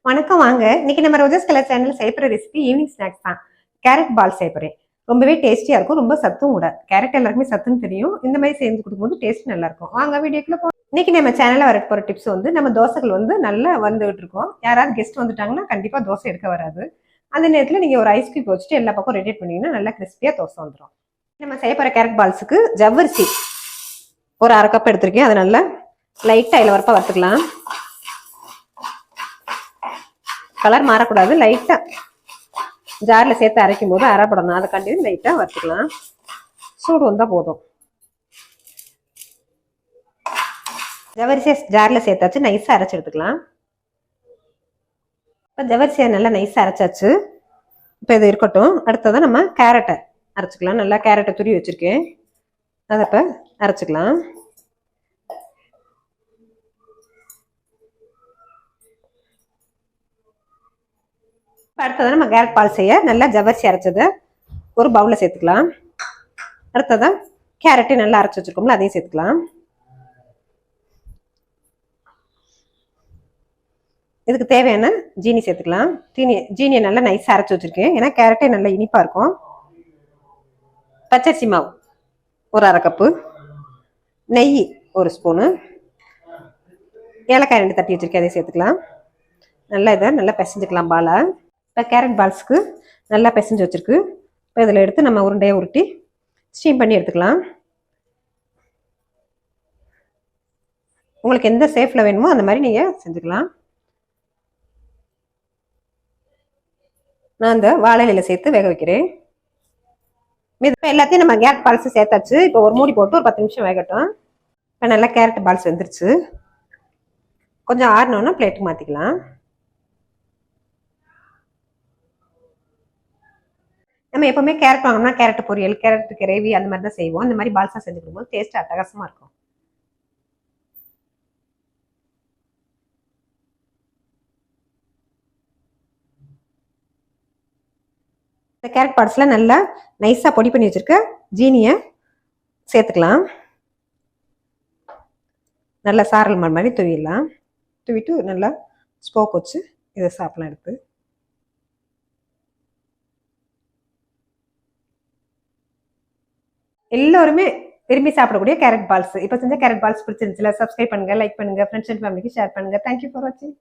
வணக்கம் வாங்க. இன்னைக்கு நம்ம ரோஜஸ் கலர் சேனல் செய்யற ரெசிபி ஈவினிங் ஸ்நாக்ஸ் தான். கேரட் பால் செய்ய போறேன். ரொம்பவே டேஸ்டியா இருக்கும், ரொம்ப சத்தும் கூட. கேரட் எல்லாருக்குமே சத்துன்னு தெரியும். இந்த மாதிரி செஞ்சு கொடுக்கும்போது டேஸ்ட் நல்லா இருக்கும். வாங்க வீடியோக்குள்ள போ. இன்னைக்கு நம்ம சேனல்ல வர போற டிப்ஸ் வந்து நம்ம தோசைகள் வந்து நல்லா வந்துகிட்டு இருக்கோம். யாராவது கெஸ்ட் வந்துட்டாங்கன்னா கண்டிப்பா தோசை எடுக்க வராது. அந்த நேரத்துல நீங்க ஒரு ஐஸ் கியூப் வச்சுட்டு எல்லா பக்கம் ரெடி பண்ணீங்கன்னா நல்லா கிறிஸ்பியா தோசை வந்துடும். நம்ம செய்ய போற கேரட் பால்ஸுக்கு ஜவ்வரிசி ஒரு 1/2 கப் எடுத்திருக்கேன். அதை நல்லா லைட்டா இல வரப்பா வறுத்துக்கலாம். கலர் மாறக்கூடாது, லைட்டா ஜார்ல சேர்த்து அரைக்கும் போது அரைப்படணும். அதை கண்டிப்பாக லைட்டா வறுத்துக்கலாம். சூடு வந்தா போதும். ஜவரிசியை ஜார்ல சேர்த்தாச்சு, நைஸா அரைச்சு எடுத்துக்கலாம். இப்போ ஜவரிசியை நல்லா நைஸா அரைச்சாச்சு. இப்போ இது இருக்கட்டும். அடுத்ததான் நம்ம கேரட்டை அரைச்சிக்கலாம். நல்லா கேரட்டை துருவி வச்சிருக்கேன், அதை இப்போ அரைச்சிக்கலாம். அடுத்ததான் நம்ம கேரட் பால் செய்ய நல்லா ஜவ்வரிசி அரைச்சதை ஒரு பவுல்ல சேர்த்துக்கலாம். அடுத்ததான் கேரட்டை நல்லா அரைச்சி வச்சிருக்கோம்ல, அதையும் சேர்த்துக்கலாம். இதுக்கு தேவையான ஜீனி சேர்த்துக்கலாம். ஜீனியை நல்லா நைஸா அரைச்சி வச்சிருக்கேன், ஏன்னா கேரட்டே நல்லா இனிப்பா இருக்கும். பச்சரிசி மாவு ஒரு 1/2 கப்பு, நெய் 1 ஸ்பூனு, ஏலக்காய் 2 தட்டி வச்சிருக்கேன், அதையும் சேர்த்துக்கலாம். நல்லா இதை நல்லா பிசைஞ்சுக்கலாம் பாலை. இப்போ கேரட் பால்ஸுக்கு நல்லா பிசைஞ்சு வச்சிருக்கு. இப்போ இதில் எடுத்து நம்ம உருண்டையை உருட்டி ஸ்டீம் பண்ணி எடுத்துக்கலாம். உங்களுக்கு எந்த ஷேப்ல வேணுமோ அந்த மாதிரி நீங்கள் செஞ்சுக்கலாம். நான் அந்த வாழை இலையில சேர்த்து வேக வைக்கிறேன். இப்போ எல்லாத்தையும் நம்ம கேரட் பால்ஸ் சேர்த்தாச்சு. இப்போ ஒரு மூடி போட்டு ஒரு 10 நிமிஷம் வேகட்டும். இப்போ நல்லா கேரட் பால்ஸ் வெந்துருச்சு. கொஞ்சம் ஆறினோன்னா பிளேட்டுக்கு மாற்றிக்கலாம். நம்ம எப்பவுமே கேரட் வாங்கினோம்னா கேரட் பொரியல், கேரட் கிரேவி அந்த மாதிரி தான் செய்வோம். அந்த மாதிரி பால்ஸா செஞ்சு கொடுக்கும்போது டேஸ்ட் அட்டகாசமா இருக்கும். இந்த கேரட் பால்ஸ்ல நல்லா நைஸா பொடி பண்ணி வச்சிருக்க ஜீனியை சேர்த்துக்கலாம். நல்லா சாரல் மாதிரி துவிடலாம். துவிட்டு நல்லா ஸ்போக் வச்சு இதை சாப்பிடலாம் எடுத்து. எல்லோருமே விரும்பி சாப்பிடக்கூடிய கேரட் பால்ஸ். இப்போ செஞ்ச கேரட் பால்ஸ் பிடிச்சிருந்துச்சுல, சப்ஸ்கிரைப் பண்ணுங்க, லைக் பண்ணுங்க, ஃப்ரெண்ட்ஸ் அண்ட் ஃபேமிலிக்கு ஷேர் பண்ணுங்க. தேங்க்யூ ஃபார் வாட்சிங்.